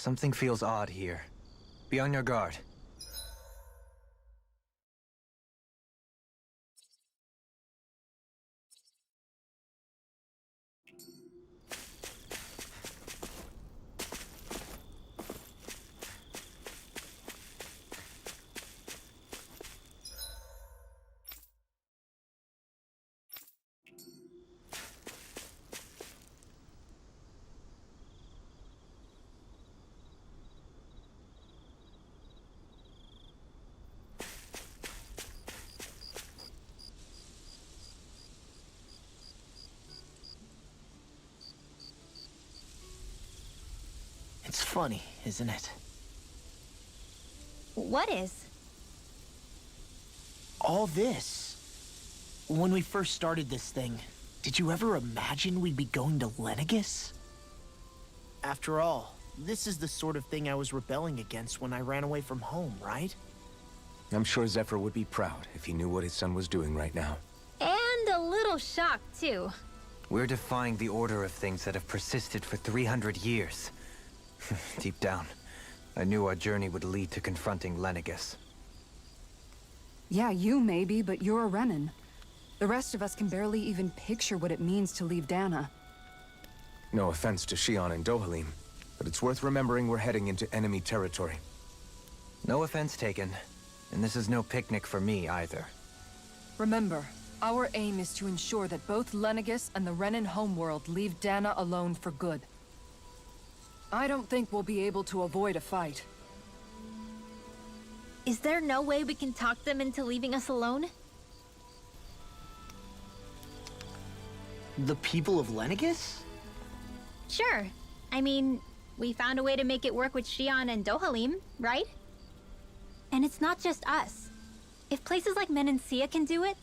Something feels odd here. Be on your guard. It's funny, isn't it? What is? All this. When we first started this thing, did you ever imagine we'd be going to Lenegis? After all, this is the sort of thing I was rebelling against when I ran away from home, right? I'm sure Zephyr would be proud if he knew what his son was doing right now. And a little shocked, too. We're defying the order of things that have persisted for 300 years. Deep down, I knew our journey would lead to confronting Lenegis. Yeah, you maybe, but you're a Renan. The rest of us can barely even picture what it means to leave Dana. No offense to Xion and Dohalim, but it's worth remembering we're heading into enemy territory. No offense taken, and this is no picnic for me either. Remember, our aim is to ensure that both Lenegis and the Renan homeworld leave Dana alone for good. I don't think we'll be able to avoid a fight. Is there no way we can talk them into leaving us alone? The people of Lenegis? Sure. I mean, we found a way to make it work with Xion and Dohalim, right? And it's not just us. If places like Menancia can do it,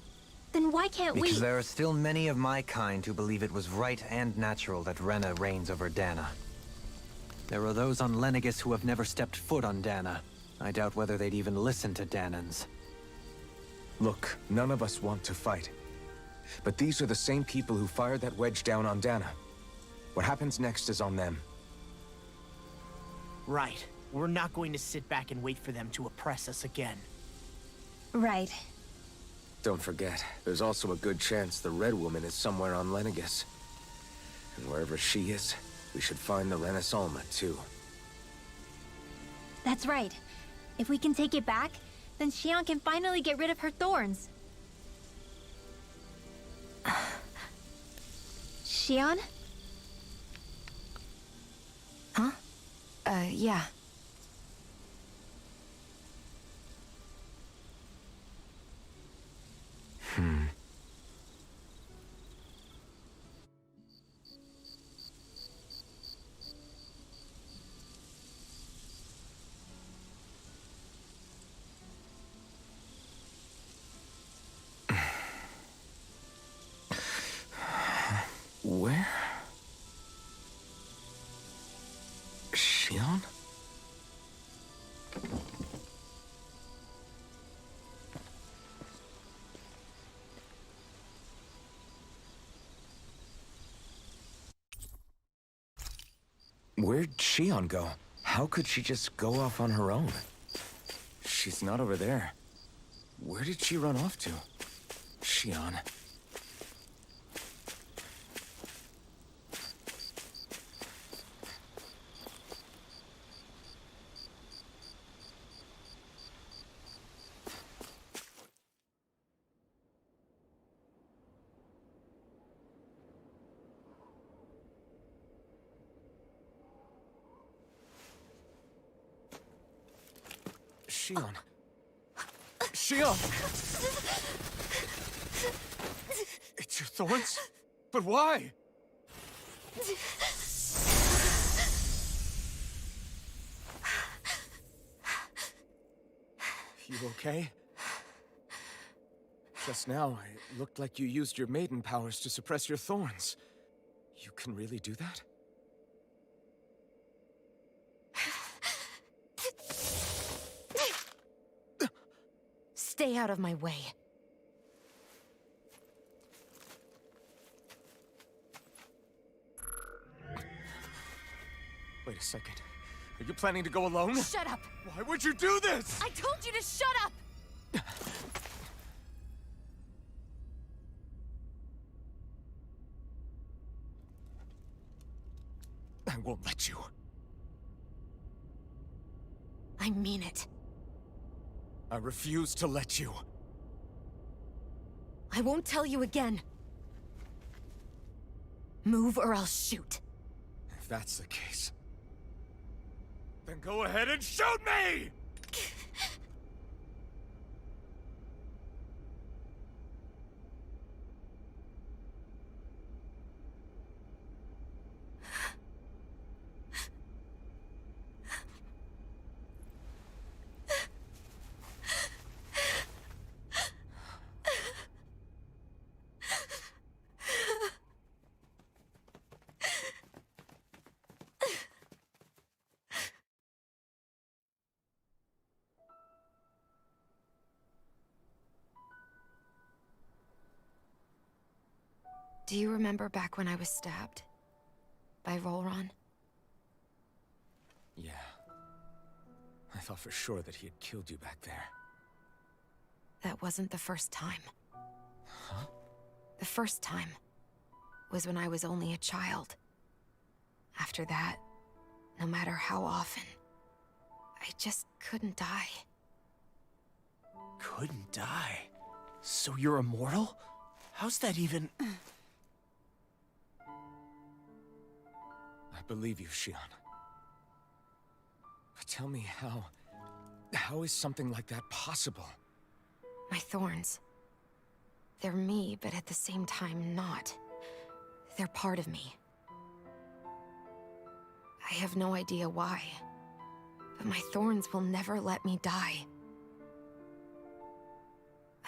then why can't we? Because there are still many of my kind who believe it was right and natural that Rena reigns over Dana. There are those on Lenegis who have never stepped foot on Dana. I doubt whether they'd even listen to Danans. Look, none of us want to fight. But these are the same people who fired that wedge down on Dana. What happens next is on them. Right. We're not going to sit back and wait for them to oppress us again. Right. Don't forget, there's also a good chance the Red Woman is somewhere on Lenegis. And wherever she is, we should find the Renaissance too. That's right. If we can take it back, then Xion can finally get rid of her thorns. Xion? Huh? Yeah. Where? Xion? Where'd Xion go? How could she just go off on her own? She's not over there. Where did she run off to? Xion. Xion. Xion! It's your thorns? But why? You okay? Just now, it looked like you used your maiden powers to suppress your thorns. You can really do that? Stay out of my way. Wait a second. Are you planning to go alone? Shut up! Why would you do this? I told you to shut up! I won't let you. I mean it. I refuse to let you. I won't tell you again. Move or I'll shoot. If that's the case, then go ahead and shoot me! Do you remember back when I was stabbed? By Volron? Yeah. I thought for sure that he had killed you back there. That wasn't the first time. Huh? The first time was when I was only a child. After that, no matter how often, I just couldn't die. Couldn't die? So you're immortal? How's that even... I believe you, Shion. But tell me how is something like that possible? My thorns. They're me, but at the same time not. They're part of me. I have no idea why, but my thorns will never let me die.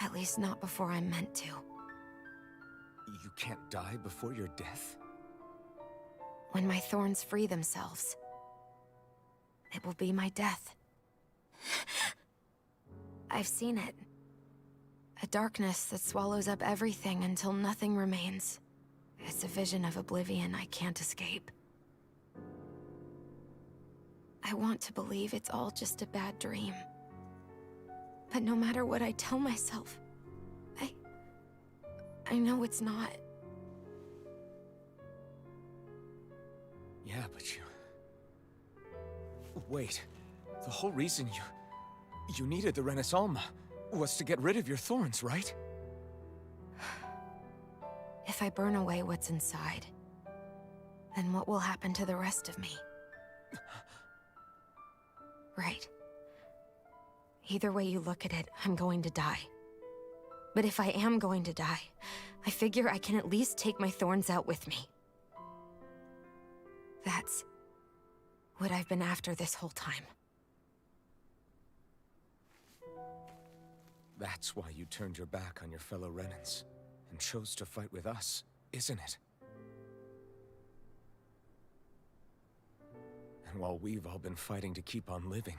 At least not before I'm meant to. You can't die before your death? When my thorns free themselves, it will be my death. I've seen it. A darkness that swallows up everything until nothing remains. It's a vision of oblivion I can't escape. I want to believe it's all just a bad dream. But no matter what I tell myself, I know it's not. Yeah, but you... Wait. The whole reason you needed the Renaissance was to get rid of your thorns, right? If I burn away what's inside, then what will happen to the rest of me? Right. Either way you look at it, I'm going to die. But if I am going to die, I figure I can at least take my thorns out with me. That's what I've been after this whole time. That's why you turned your back on your fellow Renans and chose to fight with us, isn't it? And while we've all been fighting to keep on living,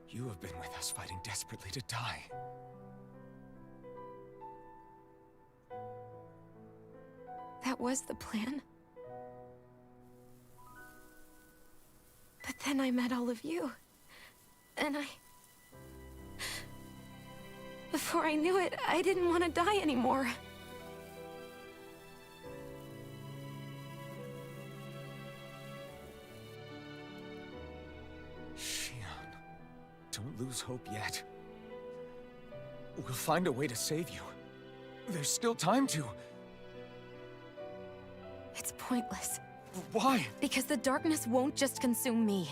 you have been with us fighting desperately to die. That was the plan. But then I met all of you. And before I knew it, I didn't want to die anymore. Shion, don't lose hope yet. We'll find a way to save you. There's still time to. It's pointless. Why? Because the darkness won't just consume me.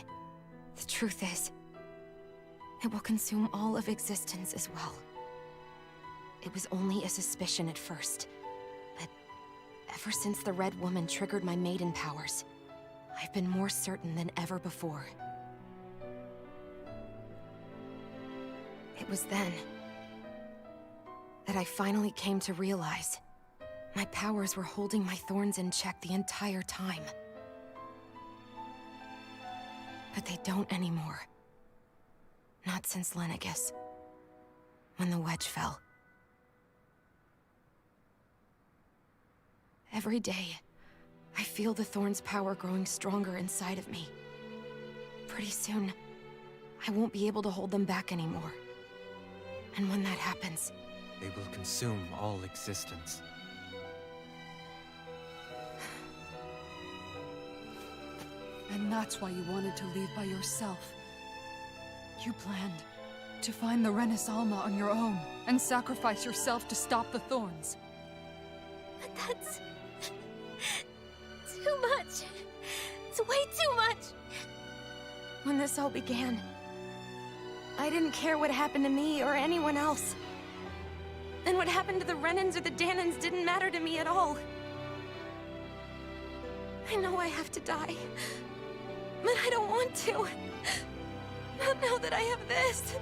The truth is, it will consume all of existence as well. It was only a suspicion at first, but ever since the Red Woman triggered my maiden powers, I've been more certain than ever before. It was then that I finally came to realize my powers were holding my thorns in check the entire time. But they don't anymore. Not since Lenegis, when the wedge fell. Every day, I feel the thorn's power growing stronger inside of me. Pretty soon, I won't be able to hold them back anymore. And when that happens, They will consume all existence. And that's why you wanted to leave by yourself. You planned to find the Renis Alma on your own and sacrifice yourself to stop the Thorns. But that's... too much. It's way too much. when this all began, I didn't care what happened to me or anyone else. And what happened to the Renans or the Danans didn't matter to me at all. I know I have to die, but I don't want to. Not now that I have this.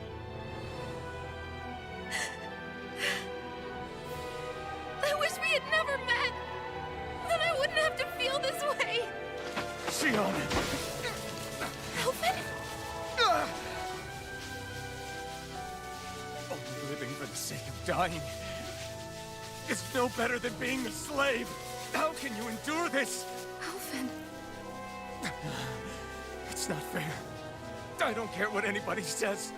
I wish we had never met. Then I wouldn't have to feel this way. Shion! Alphen? Only living for the sake of dying is no better than being a slave. How can you endure this? Alphen. It's not fair. I don't care what anybody says.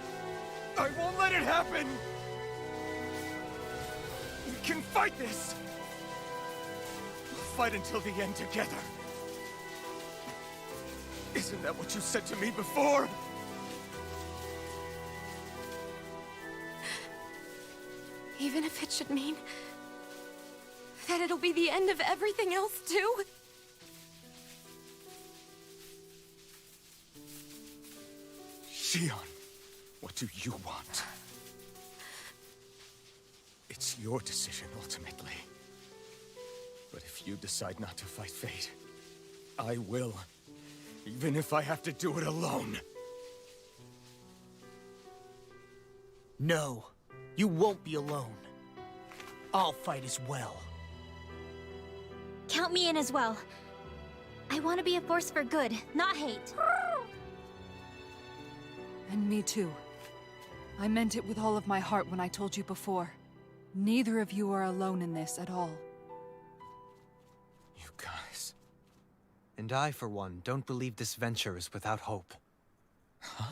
I won't let it happen! We can fight this! We'll fight until the end together. Isn't that what you said to me before? Even if it should mean that it'll be the end of everything else, too? Shion, what do you want? It's your decision, ultimately. But if you decide not to fight fate, I will. Even if I have to do it alone. No, you won't be alone. I'll fight as well. Count me in as well. I want to be a force for good, not hate. And me too. I meant it with all of my heart when I told you before. Neither of you are alone in this at all. You guys... And I, for one, don't believe this venture is without hope. Huh?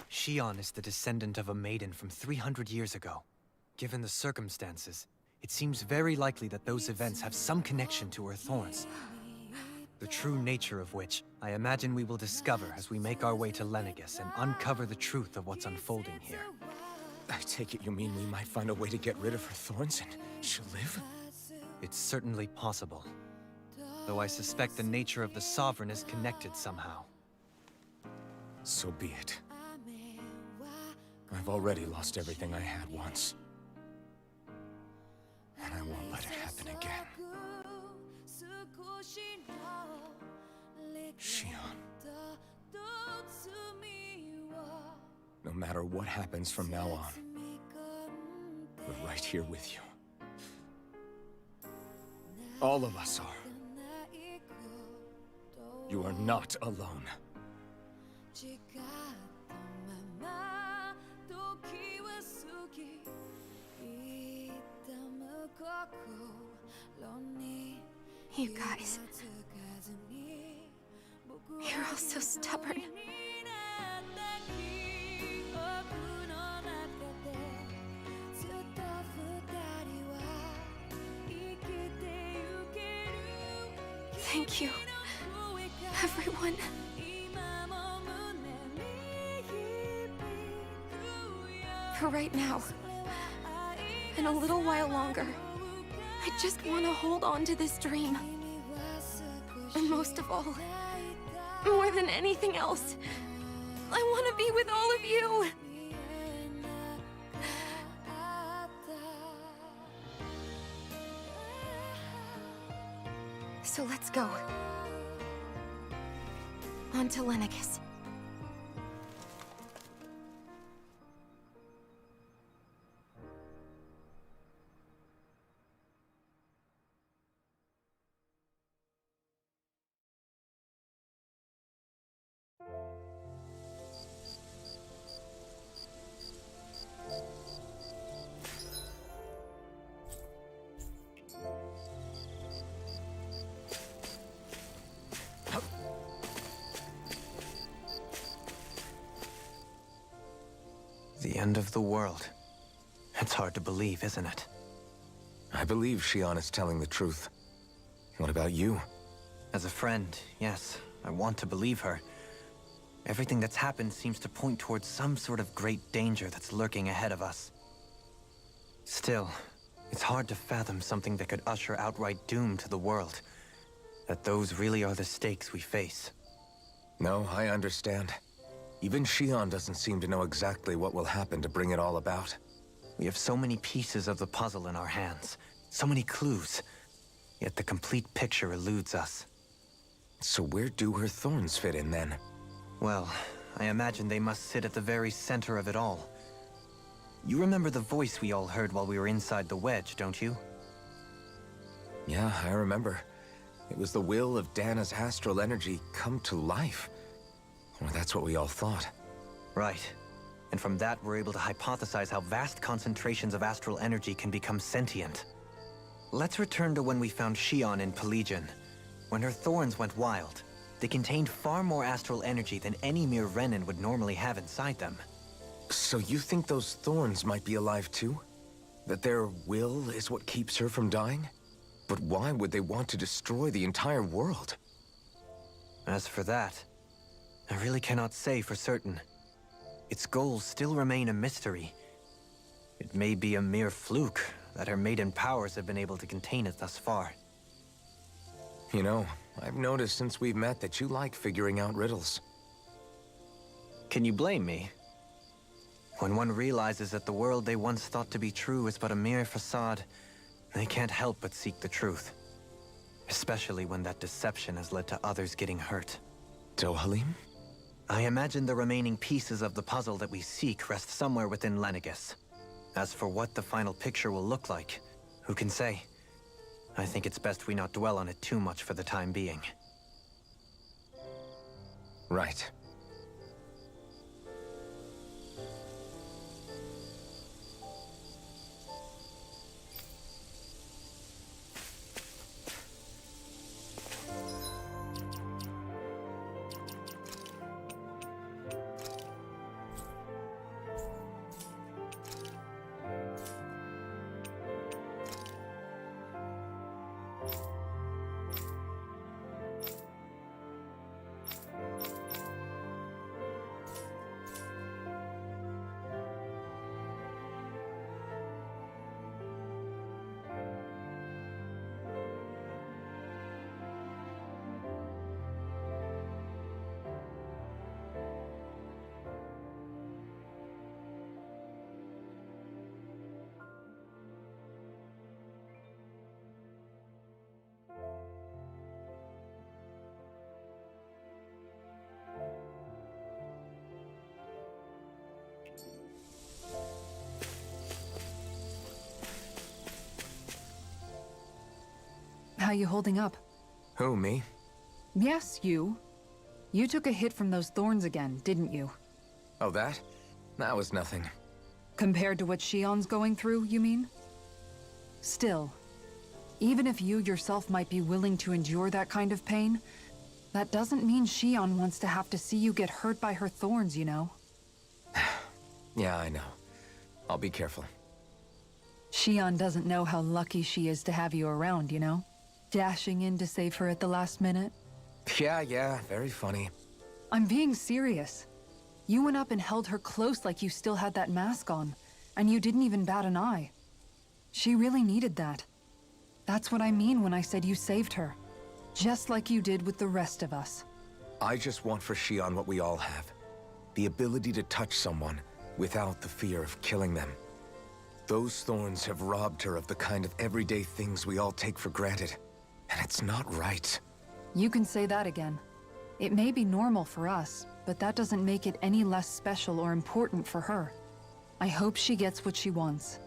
Shion is the descendant of a maiden from 300 years ago. Given the circumstances, it seems very likely that those events have some connection to her thorns. The true nature of which, I imagine we will discover as we make our way to Lenegis and uncover the truth of what's unfolding here. I take it you mean we might find a way to get rid of her thorns and she'll live? It's certainly possible. Though I suspect the nature of the Sovereign is connected somehow. So be it. I've already lost everything I had once. And I won't let it happen again. Shion. No matter what happens from now on, we're right here with you. All of us are. You are not alone. You guys... You're all so stubborn. Thank you, everyone. For right now, and a little while longer, I just want to hold on to this dream. And most of all, more than anything else, I want to be with all of you. So let's go. On to Lenegis. The end of the world. It's hard to believe, isn't it? I believe Shion is telling the truth. What about you? As a friend, yes, I want to believe her. Everything that's happened seems to point towards some sort of great danger that's lurking ahead of us. Still, it's hard to fathom something that could usher outright doom to the world. That those really are the stakes we face. No, I understand. Even Shion doesn't seem to know exactly what will happen to bring it all about. We have so many pieces of the puzzle in our hands, so many clues, yet the complete picture eludes us. So where do her thorns fit in then? Well, I imagine they must sit at the very center of it all. You remember the voice we all heard while we were inside the wedge, don't you? Yeah, I remember. It was the will of Dana's astral energy come to life. Or that's what we all thought. Right. And from that, we're able to hypothesize how vast concentrations of astral energy can become sentient. Let's return to when we found Shion in Pelegion. When her thorns went wild, they contained far more astral energy than any mere Renin would normally have inside them. So you think those thorns might be alive too? That their will is what keeps her from dying? But why would they want to destroy the entire world? As for that, I really cannot say for certain. Its goals still remain a mystery. It may be a mere fluke that her maiden powers have been able to contain it thus far. You know, I've noticed since we've met that you like figuring out riddles. Can you blame me? When one realizes that the world they once thought to be true is but a mere facade, they can't help but seek the truth. Especially when that deception has led to others getting hurt. Dohalim? I imagine the remaining pieces of the puzzle that we seek rest somewhere within Lenegis. As for what the final picture will look like, who can say? I think it's best we not dwell on it too much for the time being. Right. How you holding up? Who, me? Yes, you. You took a hit from those thorns again, didn't you? Oh, that? That was nothing. Compared to what Shion's going through, you mean? Still, even if you yourself might be willing to endure that kind of pain, that doesn't mean Shion wants to have to see you get hurt by her thorns, you know? Yeah, I know. I'll be careful. Shion doesn't know how lucky she is to have you around, you know? Dashing in to save her at the last minute. Yeah, very funny. I'm being serious. You went up and held her close like you still had that mask on, and you didn't even bat an eye. She really needed that. That's what I mean when I said you saved her. Just like you did with the rest of us. I just want for Shion what we all have. The ability to touch someone without the fear of killing them. Those thorns have robbed her of the kind of everyday things we all take for granted. And it's not right. You can say that again. It may be normal for us, but that doesn't make it any less special or important for her. I hope she gets what she wants.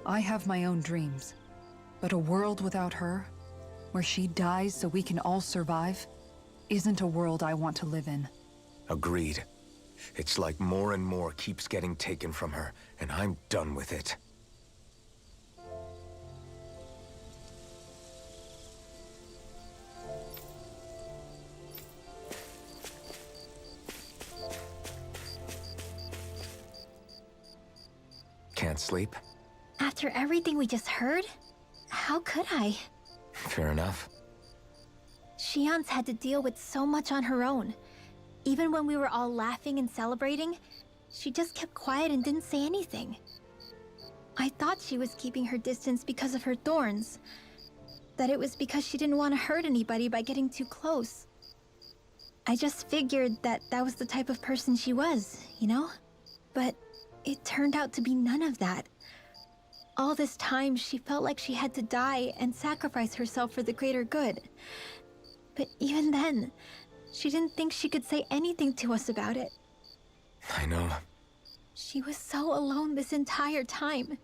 I have my own dreams, but a world without her, where she dies so we can all survive, isn't a world I want to live in. Agreed. It's like more and more keeps getting taken from her, and I'm done with it. can't sleep? After everything we just heard, how could I? Fair enough. Shion's had to deal with so much on her own. Even when we were all laughing and celebrating, she just kept quiet and didn't say anything. I thought she was keeping her distance because of her thorns. That it was because she didn't want to hurt anybody by getting too close. I just figured that that was the type of person she was, you know? But it turned out to be none of that. All this time, she felt like she had to die and sacrifice herself for the greater good. But even then, she didn't think she could say anything to us about it. I know. She was so alone this entire time.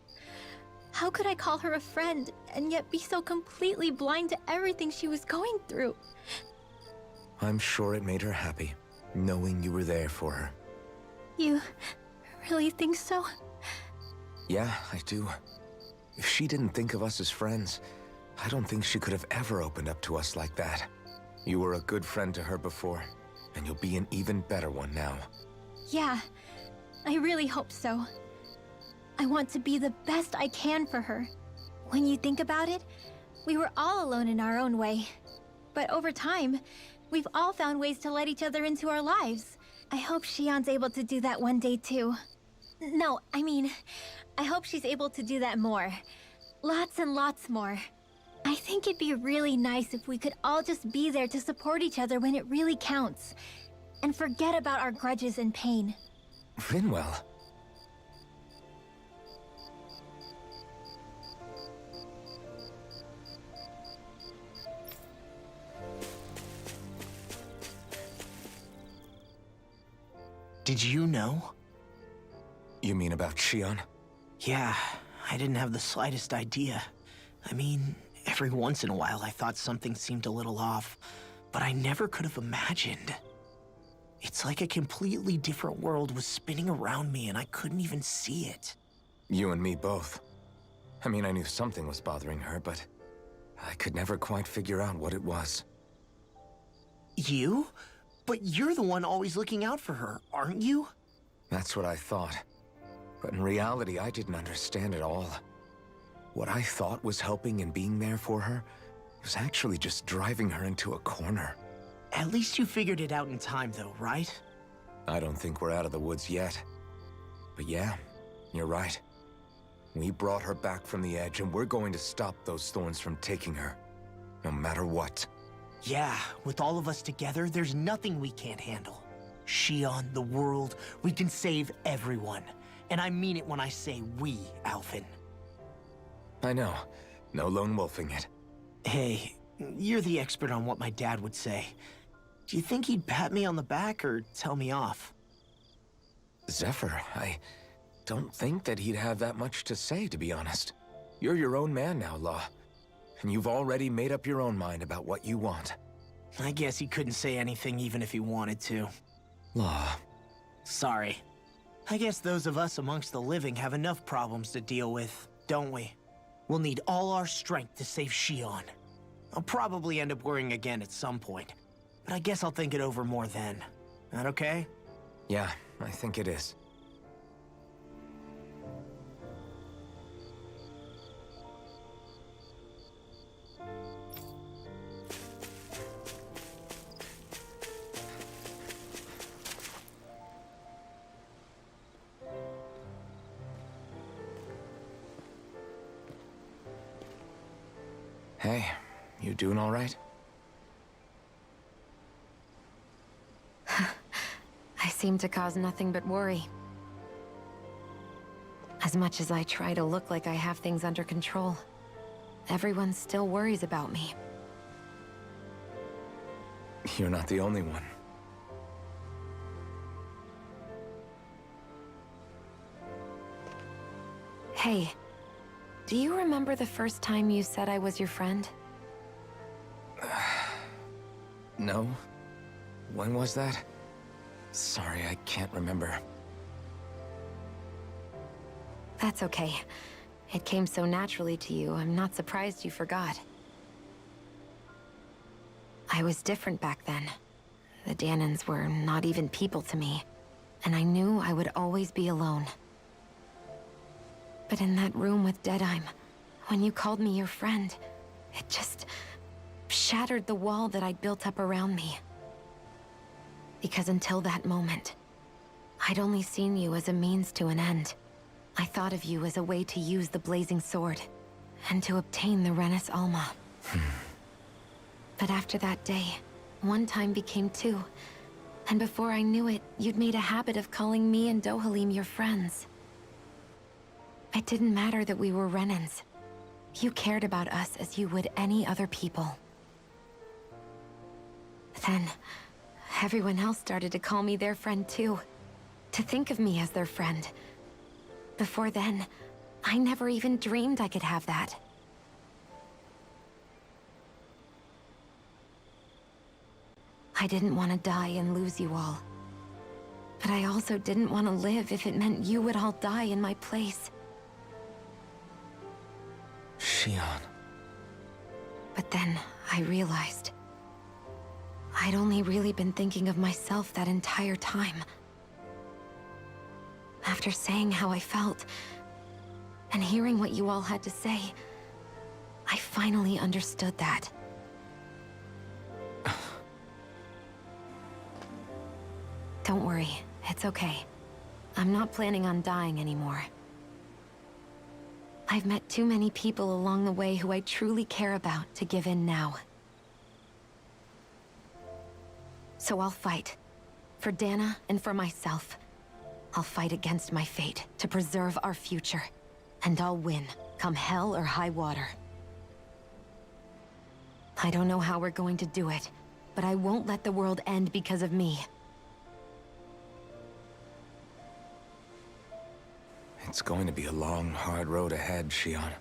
How could I call her a friend and yet be so completely blind to everything she was going through? I'm sure it made her happy, knowing you were there for her. You really think so? Yeah, I do. If she didn't think of us as friends, I don't think she could have ever opened up to us like that. You were a good friend to her before, and you'll be an even better one now. Yeah, I really hope so. I want to be the best I can for her. When you think about it, we were all alone in our own way. But over time, we've all found ways to let each other into our lives. I hope Shion's able to do that one day too. No, I mean, I hope she's able to do that more. Lots and lots more. I think it'd be really nice if we could all just be there to support each other when it really counts. And forget about our grudges and pain. Rinwell. Did you know? You mean about Shion? Yeah, I didn't have the slightest idea. I mean, every once in a while I thought something seemed a little off, but I never could have imagined. It's like a completely different world was spinning around me and I couldn't even see it. You and me both. I mean, I knew something was bothering her, but I could never quite figure out what it was. You? But you're the one always looking out for her, aren't you? That's what I thought. But in reality, I didn't understand it all. What I thought was helping and being there for her was actually just driving her into a corner. At least you figured it out in time though, right? I don't think we're out of the woods yet. But yeah, you're right. We brought her back from the edge, and we're going to stop those thorns from taking her. No matter what. Yeah, with all of us together, there's nothing we can't handle. Shion, the world, we can save everyone. And I mean it when I say we, Alphen. I know. No lone wolfing it. Hey, you're the expert on what my dad would say. Do you think he'd pat me on the back or tell me off? Zephyr, I don't think that he'd have that much to say, to be honest. You're your own man now, Law. And you've already made up your own mind about what you want. I guess he couldn't say anything even if he wanted to. Law. Sorry. I guess those of us amongst the living have enough problems to deal with, don't we? We'll need all our strength to save Shion. I'll probably end up worrying again at some point, but I guess I'll think it over more then. That okay? Yeah, I think it is. Hey, you doing all right? I seem to cause nothing but worry. As much as I try to look like I have things under control, everyone still worries about me. You're not the only one. Hey, do you remember the first time you said I was your friend? No? When was that? Sorry, I can't remember. That's okay. It came so naturally to you, I'm not surprised you forgot. I was different back then. The Dahnans were not even people to me, and I knew I would always be alone. But in that room with Deadheim, when you called me your friend, it just shattered the wall that I'd built up around me. Because until that moment, I'd only seen you as a means to an end. I thought of you as a way to use the Blazing Sword, and to obtain the Renis Alma. But after that day, one time became two, and before I knew it, you'd made a habit of calling me and Dohalim your friends. It didn't matter that we were Renans. You cared about us as you would any other people. Then, everyone else started to call me their friend too. To think of me as their friend. Before then, I never even dreamed I could have that. I didn't want to die and lose you all. But I also didn't want to live if it meant you would all die in my place. Shion. But then, I realized I'd only really been thinking of myself that entire time. After saying how I felt, and hearing what you all had to say, I finally understood that. Don't worry, it's okay. I'm not planning on dying anymore. I've met too many people along the way who I truly care about to give in now. So I'll fight. For Dana and for myself. I'll fight against my fate to preserve our future. And I'll win, come hell or high water. I don't know how we're going to do it, but I won't let the world end because of me. It's going to be a long, hard road ahead, Shion.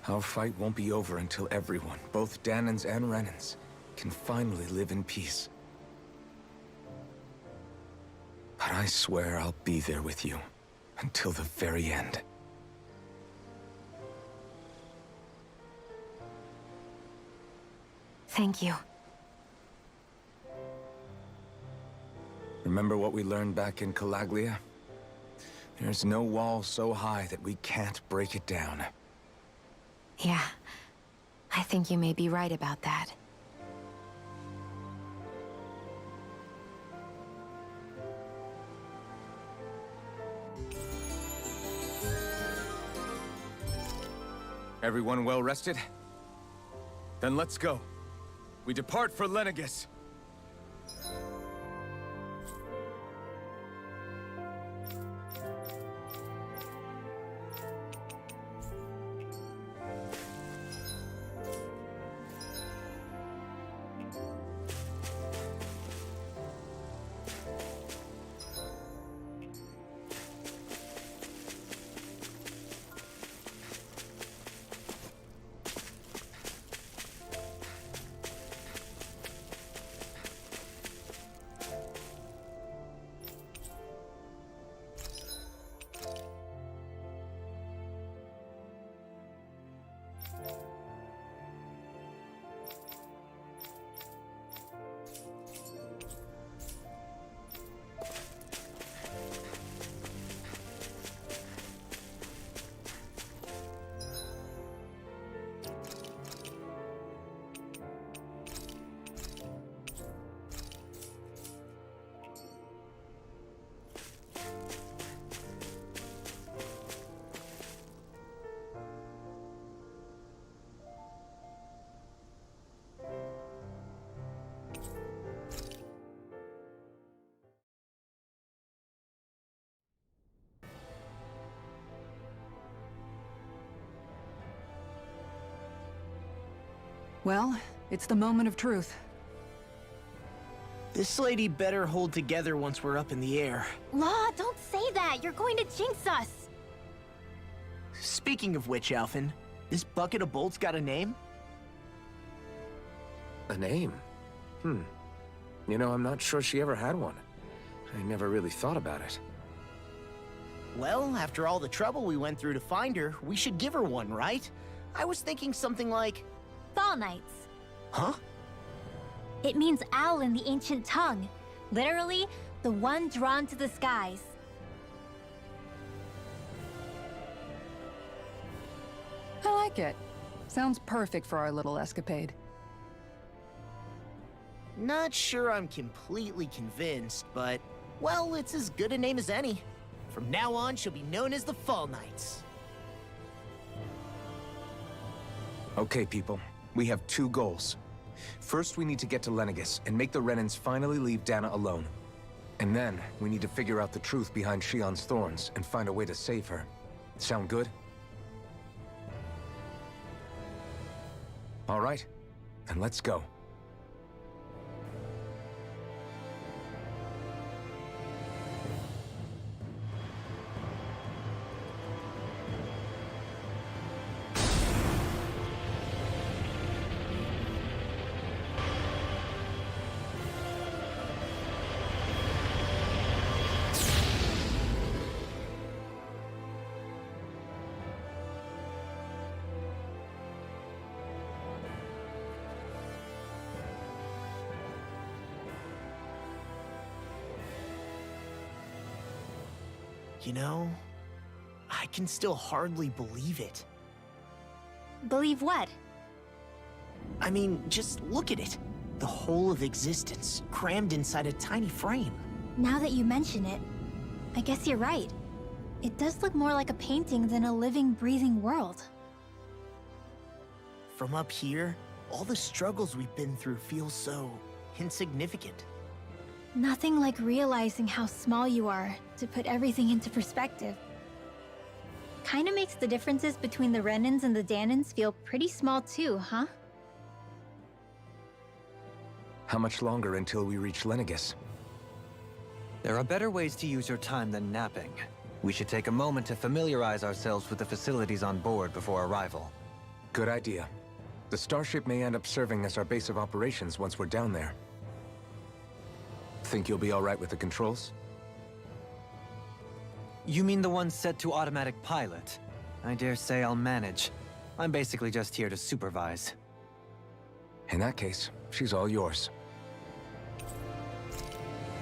Our fight won't be over until everyone, both Danans and Renans, can finally live in peace. But I swear I'll be there with you, until the very end. Thank you. Remember what we learned back in Calaglia? There's no wall so high that we can't break it down. Yeah, I think you may be right about that. Everyone well rested? Then let's go. We depart for Lenegis. Well, it's the moment of truth. This lady better hold together once we're up in the air. Law, don't say that. You're going to jinx us. Speaking of which, Alphen, this bucket of bolts got a name? A name? You know, I'm not sure she ever had one. I never really thought about it. Well, after all the trouble we went through to find her, we should give her one, right? I was thinking something like... Fall Knights. Huh? It means owl in the ancient tongue. Literally, the one drawn to the skies. I like it. Sounds perfect for our little escapade. Not sure I'm completely convinced, but, well, it's as good a name as any. From now on, she'll be known as the Fall Knights. Okay, people. We have two goals. First, we need to get to Lenegis and make the Renans finally leave Dana alone. And then, we need to figure out the truth behind Shionne's thorns and find a way to save her. Sound good? All right, then let's go. You know, I can still hardly believe it. Believe what? I mean, just look at it. The whole of existence, crammed inside a tiny frame. Now that you mention it, I guess you're right. It does look more like a painting than a living, breathing world. From up here, all the struggles we've been through feel so insignificant. Nothing like realizing how small you are to put everything into perspective. Kinda makes the differences between the Renans and the Danans feel pretty small too, huh? How much longer until we reach Lenegis? There are better ways to use your time than napping. We should take a moment to familiarize ourselves with the facilities on board before arrival. Good idea. The starship may end up serving as our base of operations once we're down there. Think you'll be all right with the controls? You mean the one set to automatic pilot? I dare say I'll manage. I'm basically just here to supervise. In that case, she's all yours.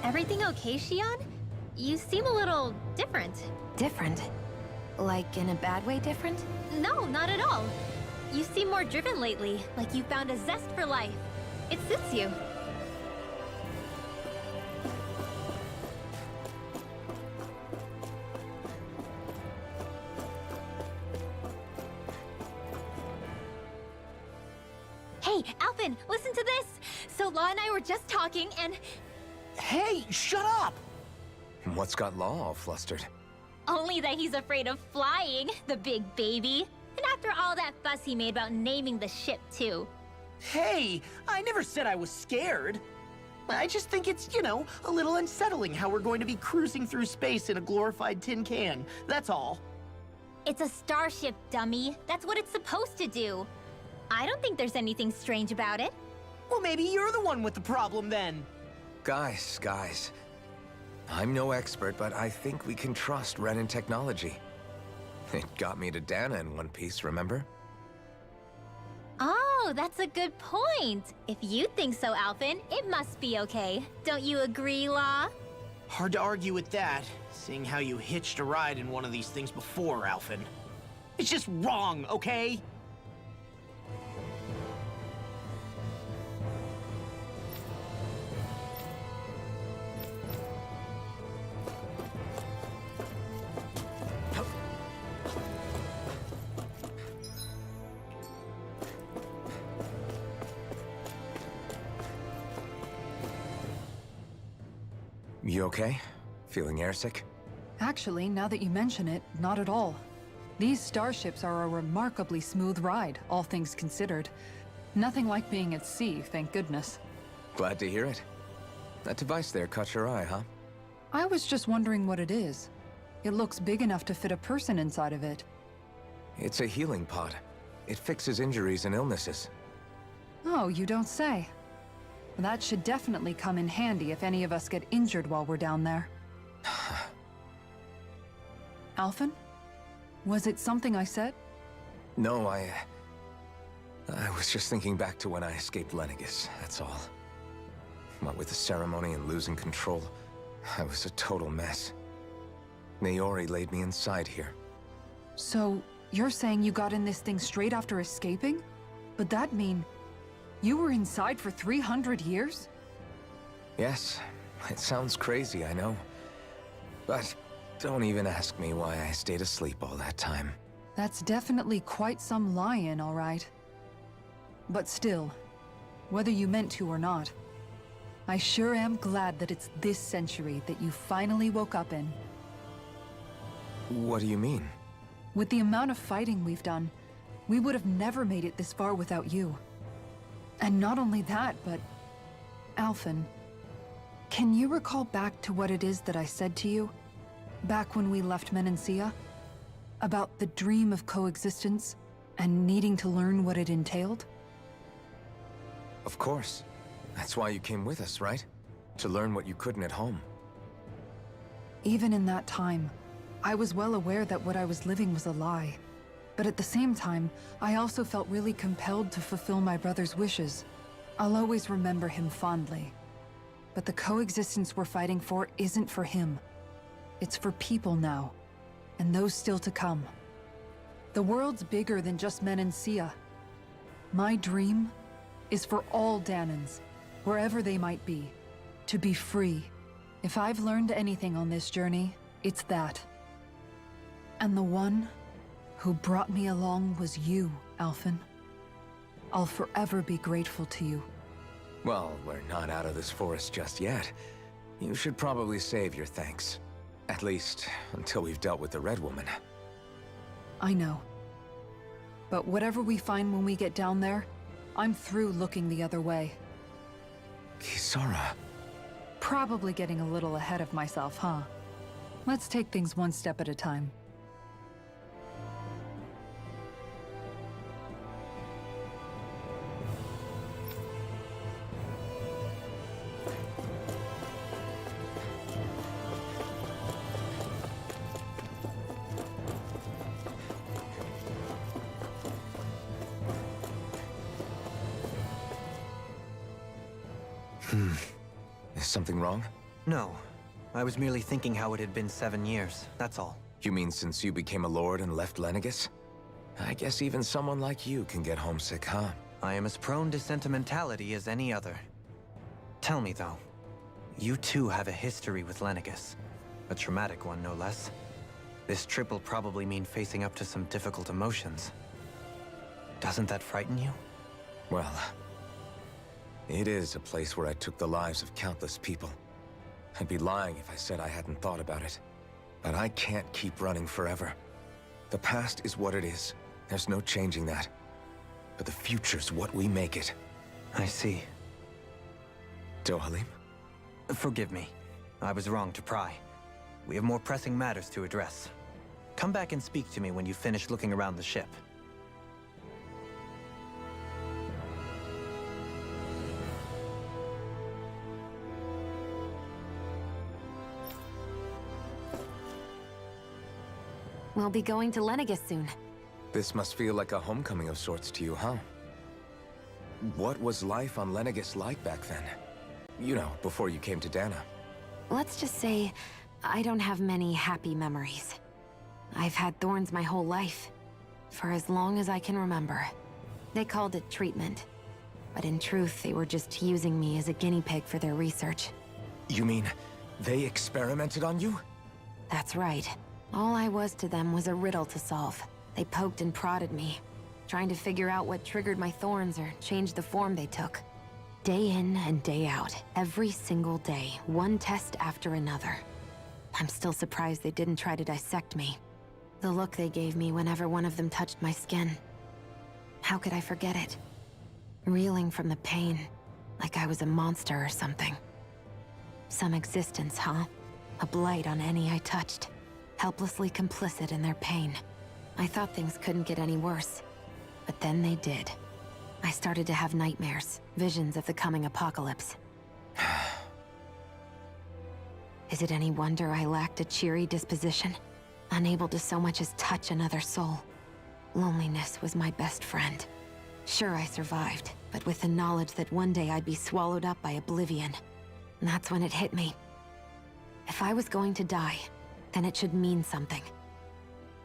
Everything okay, Shionne? You seem a little different. Different? Like in a bad way different? No, not at all. You seem more driven lately, like you found a zest for life. It suits you. Hey, Alphen, listen to this! So Law and I were just talking and... Hey, shut up! What's got Law all flustered? Only that he's afraid of flying, the big baby. And after all that fuss he made about naming the ship, too. Hey, I never said I was scared. I just think it's, you know, a little unsettling how we're going to be cruising through space in a glorified tin can. That's all. It's a starship, dummy. That's what it's supposed to do. I don't think there's anything strange about it. Well, maybe you're the one with the problem then. Guys. I'm no expert, but I think we can trust Renan technology. It got me to Dana in one piece, remember? Oh, that's a good point. If you think so, Alphen, it must be okay. Don't you agree, Law? Hard to argue with that, seeing how you hitched a ride in one of these things before, Alphen. It's just wrong, okay? You okay? Feeling airsick? Actually, now that you mention it, not at all. These starships are a remarkably smooth ride, all things considered. Nothing like being at sea, thank goodness. Glad to hear it. That device there caught your eye, huh? I was just wondering what it is. It looks big enough to fit a person inside of it. It's a healing pod. It fixes injuries and illnesses. Oh, you don't say. That should definitely come in handy if any of us get injured while we're down there. Alphen? Was it something I said? No, I was just thinking back to when I escaped Lenegis, that's all. What with the ceremony and losing control, I was a total mess. Naori laid me inside here. So, you're saying you got in this thing straight after escaping? But that'd mean you were inside for 300 years? Yes, it sounds crazy, I know. But don't even ask me why I stayed asleep all that time. That's definitely quite some lie-in, all right. But still, whether you meant to or not, I sure am glad that it's this century that you finally woke up in. What do you mean? With the amount of fighting we've done, we would have never made it this far without you. And not only that, but... Alphen, can you recall back to what it is that I said to you? Back when we left Menancia? About the dream of coexistence, and needing to learn what it entailed? Of course. That's why you came with us, right? To learn what you couldn't at home. Even in that time, I was well aware that what I was living was a lie. But at the same time, I also felt really compelled to fulfill my brother's wishes. I'll always remember him fondly. But the coexistence we're fighting for isn't for him. It's for people now, and those still to come. The world's bigger than just Menancia. My dream is for all Dahnans, wherever they might be, to be free. If I've learned anything on this journey, it's that. And the one who brought me along was you, Alphen. I'll forever be grateful to you. Well, we're not out of this forest just yet. You should probably save your thanks. At least, until we've dealt with the Red Woman. I know. But whatever we find when we get down there, I'm through looking the other way. Kisara. Probably getting a little ahead of myself, huh? Let's take things one step at a time. Is something wrong? No. I was merely thinking how it had been 7 years, that's all. You mean since you became a lord and left Lenegis? I guess even someone like you can get homesick, huh? I am as prone to sentimentality as any other. Tell me, though. You too have a history with Lenegis. A traumatic one, no less. This trip will probably mean facing up to some difficult emotions. Doesn't that frighten you? Well, it is a place where I took the lives of countless people. I'd be lying if I said I hadn't thought about it. But I can't keep running forever. The past is what it is. There's no changing that. But the future's what we make it. I see. Dohalim? Forgive me. I was wrong to pry. We have more pressing matters to address. Come back and speak to me when you finish looking around the ship. We'll be going to Lenegis soon. This must feel like a homecoming of sorts to you, huh? What was life on Lenegis like back then? You know, before you came to Dahna. Let's just say, I don't have many happy memories. I've had thorns my whole life, for as long as I can remember. They called it treatment, but in truth, they were just using me as a guinea pig for their research. You mean, they experimented on you? That's right. All I was to them was a riddle to solve. They poked and prodded me, trying to figure out what triggered my thorns or changed the form they took. Day in and day out, every single day, one test after another. I'm still surprised they didn't try to dissect me. The look they gave me whenever one of them touched my skin. How could I forget it? Reeling from the pain, like I was a monster or something. Some existence, huh? A blight on any I touched. Helplessly complicit in their pain. I thought things couldn't get any worse. But then they did. I started to have nightmares, visions of the coming apocalypse. Is it any wonder I lacked a cheery disposition? Unable to so much as touch another soul. Loneliness was my best friend. Sure, I survived, but with the knowledge that one day I'd be swallowed up by oblivion. And that's when it hit me. If I was going to die, then it should mean something.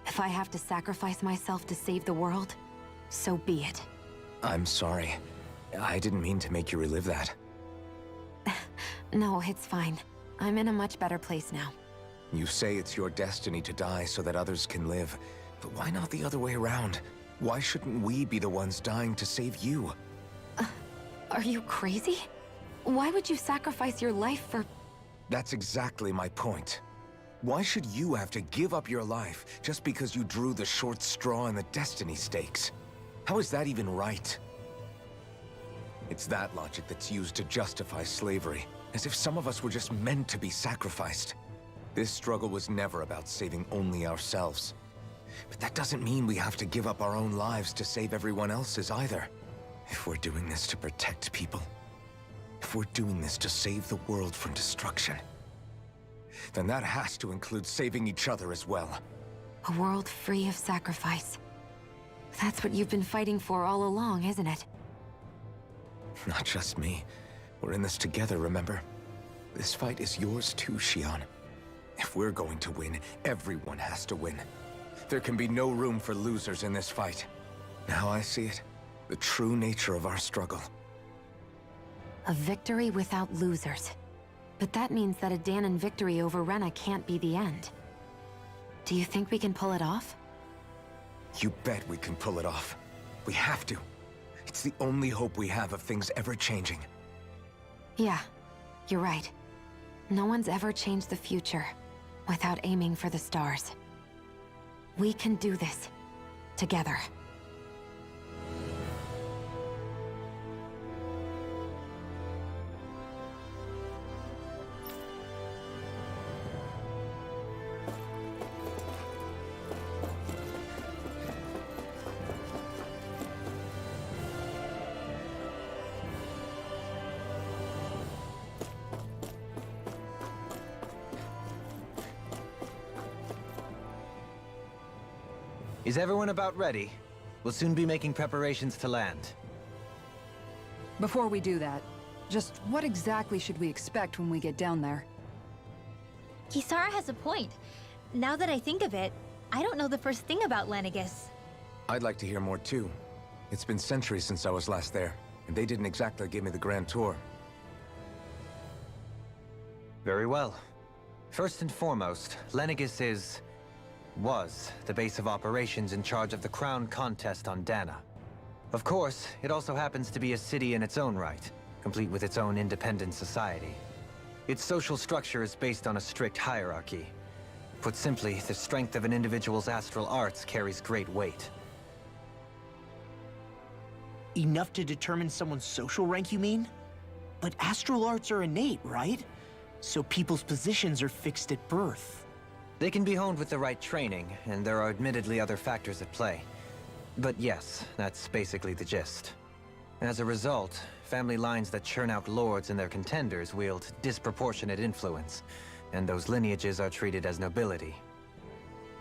If I have to sacrifice myself to save the world, so be it. I'm sorry. I didn't mean to make you relive that. No, it's fine. I'm in a much better place now. You say it's your destiny to die so that others can live. But why not the other way around? Why shouldn't we be the ones dying to save you? Are you crazy? Why would you sacrifice your life for... That's exactly my point. Why should you have to give up your life just because you drew the short straw in the destiny stakes? How is that even right? It's that logic that's used to justify slavery, as if some of us were just meant to be sacrificed. This struggle was never about saving only ourselves. But that doesn't mean we have to give up our own lives to save everyone else's either. If we're doing this to protect people, if we're doing this to save the world from destruction, then that has to include saving each other as well. A world free of sacrifice. That's what you've been fighting for all along, isn't it? Not just me. We're in this together, remember? This fight is yours too, Xion. If we're going to win, everyone has to win. There can be no room for losers in this fight. Now I see it. The true nature of our struggle. A victory without losers. But that means that a Dahnan victory over Rena can't be the end. Do you think we can pull it off? You bet we can pull it off. We have to. It's the only hope we have of things ever changing. Yeah, you're right. No one's ever changed the future without aiming for the stars. We can do this. Together. Is everyone about ready? We'll soon be making preparations to land. Before we do that, just what exactly should we expect when we get down there? Kisara has a point. Now that I think of it, I don't know the first thing about Lenegis. I'd like to hear more too. It's been centuries since I was last there, and they didn't exactly give me the grand tour. Very well. First and foremost, Lenegis was the base of operations in charge of the crown contest on Dahna. Of course, it also happens to be a city in its own right, complete with its own independent society. Its social structure is based on a strict hierarchy. Put simply, the strength of an individual's astral arts carries great weight. Enough to determine someone's social rank, you mean? But astral arts are innate, right? So people's positions are fixed at birth. They can be honed with the right training, and there are admittedly other factors at play. But yes, that's basically the gist. As a result, family lines that churn out lords and their contenders wield disproportionate influence, and those lineages are treated as nobility.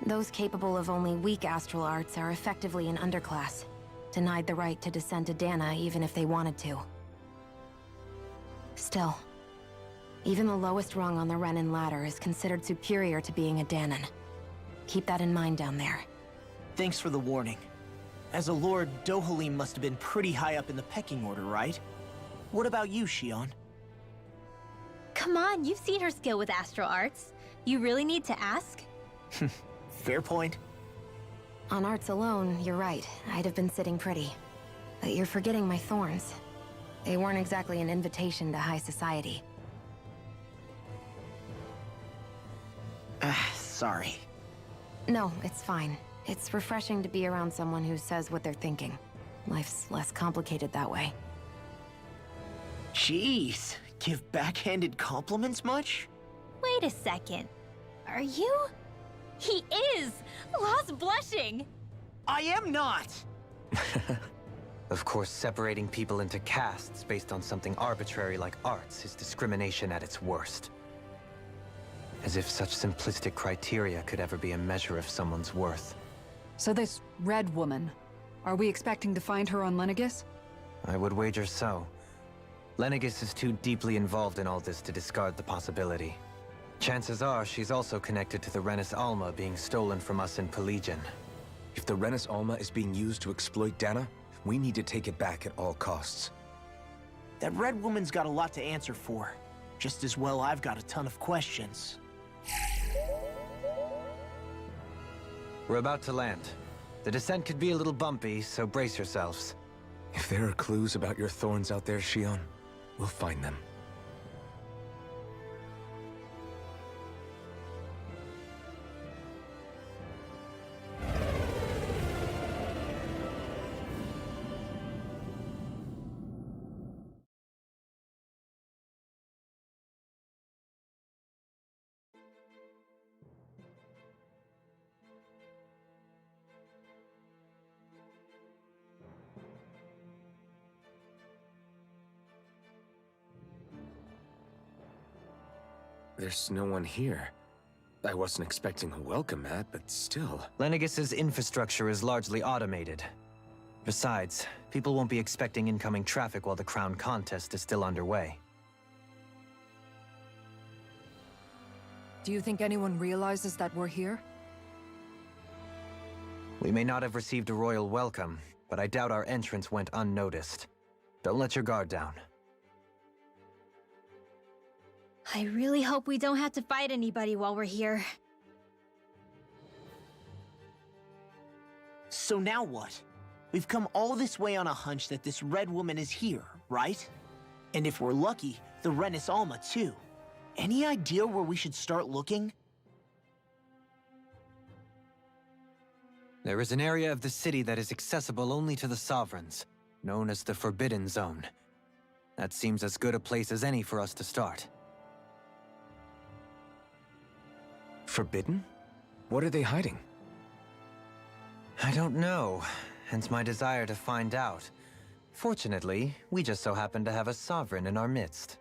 Those capable of only weak astral arts are effectively an underclass, denied the right to descend to Dahna even if they wanted to. Still, even the lowest rung on the Renan ladder is considered superior to being a Dahnan. Keep that in mind down there. Thanks for the warning. As a lord, Dohalim must have been pretty high up in the pecking order, right? What about you, Xion? Come on, you've seen her skill with astral arts. You really need to ask? Fair point. On arts alone, you're right. I'd have been sitting pretty. But you're forgetting my thorns. They weren't exactly an invitation to high society. Sorry. No, it's fine. It's refreshing to be around someone who says what they're thinking. Life's less complicated that way. Jeez, give backhanded compliments much? Wait a second. Are you? He is! Lost blushing! I am not! Of course, separating people into castes based on something arbitrary like arts is discrimination at its worst. As if such simplistic criteria could ever be a measure of someone's worth. So this Red Woman, are we expecting to find her on Lenegis? I would wager so. Lenegis is too deeply involved in all this to discard the possibility. Chances are she's also connected to the Renis Alma being stolen from us in Pelegion. If the Renis Alma is being used to exploit Dana, we need to take it back at all costs. That Red Woman's got a lot to answer for. Just as well I've got a ton of questions. We're about to land. The descent could be a little bumpy, so brace yourselves. If there are clues about your thorns out there, Shion, we'll find them. There's no one here. I wasn't expecting a welcome mat, but still. Lenegis' infrastructure is largely automated. Besides, people won't be expecting incoming traffic while the crown contest is still underway. Do you think anyone realizes that we're here? We may not have received a royal welcome, but I doubt our entrance went unnoticed. Don't let your guard down. I really hope we don't have to fight anybody while we're here. So now what? We've come all this way on a hunch that this Red Woman is here, right? And if we're lucky, the Renis Alma too. Any idea where we should start looking? There is an area of the city that is accessible only to the Sovereigns, known as the Forbidden Zone. That seems as good a place as any for us to start. Forbidden? What are they hiding? I don't know, hence my desire to find out. Fortunately, we just so happen to have a Sovereign in our midst.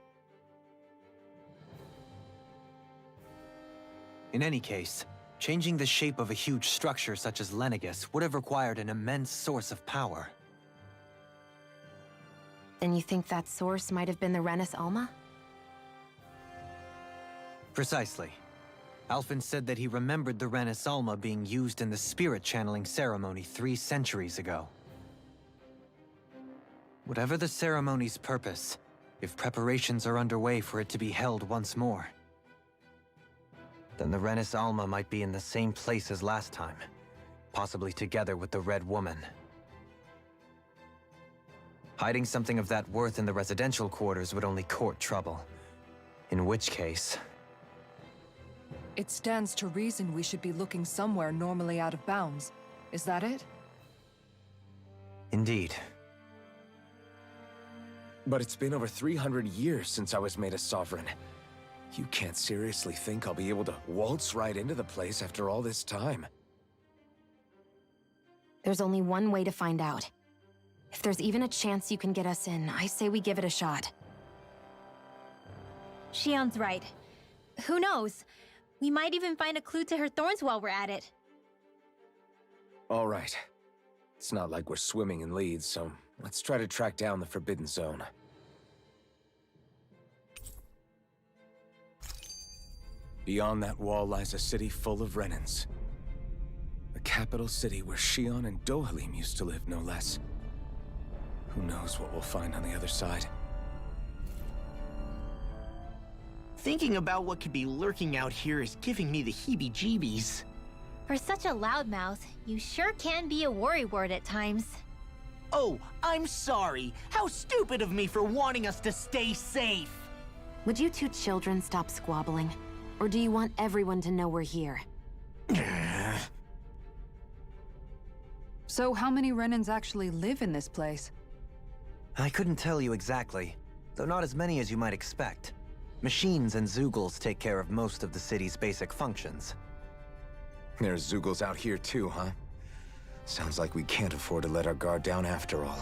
In any case, changing the shape of a huge structure such as Lenegis would have required an immense source of power. Then you think that source might have been the Renis Alma? Precisely. Alphen said that he remembered the Renis Alma being used in the spirit channeling ceremony 3 centuries ago. Whatever the ceremony's purpose, if preparations are underway for it to be held once more, then the Renis Alma might be in the same place as last time, possibly together with the Red Woman. Hiding something of that worth in the residential quarters would only court trouble. In which case... It stands to reason we should be looking somewhere normally out of bounds. Is that it? Indeed. But it's been over 300 years since I was made a Sovereign. You can't seriously think I'll be able to waltz right into the place after all this time. There's only one way to find out. If there's even a chance you can get us in, I say we give it a shot. Shion's right. Who knows? We might even find a clue to her thorns while we're at it. All right. It's not like we're swimming in leads, so let's try to track down the Forbidden Zone. Beyond that wall lies a city full of Renans. The capital city where Shion and Dohalim used to live, no less. Who knows what we'll find on the other side? Thinking about what could be lurking out here is giving me the heebie-jeebies. For such a loudmouth, you sure can be a worrywart at times. Oh, I'm sorry. How stupid of me for wanting us to stay safe. Would you two children stop squabbling? Or do you want everyone to know we're here? So how many Renans actually live in this place? I couldn't tell you exactly, though not as many as you might expect. Machines and Zeugles take care of most of the city's basic functions. There's Zeugles out here too, huh? Sounds like we can't afford to let our guard down after all.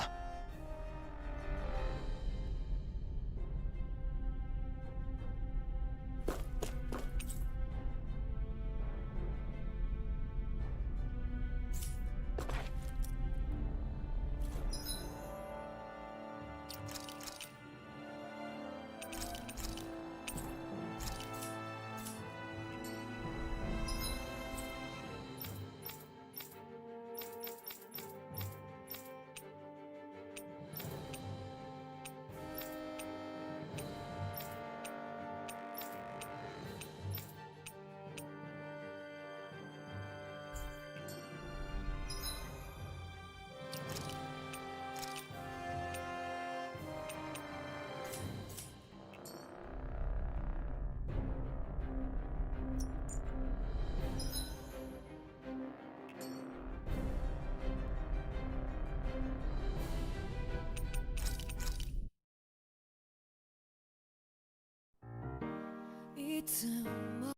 tomorrow.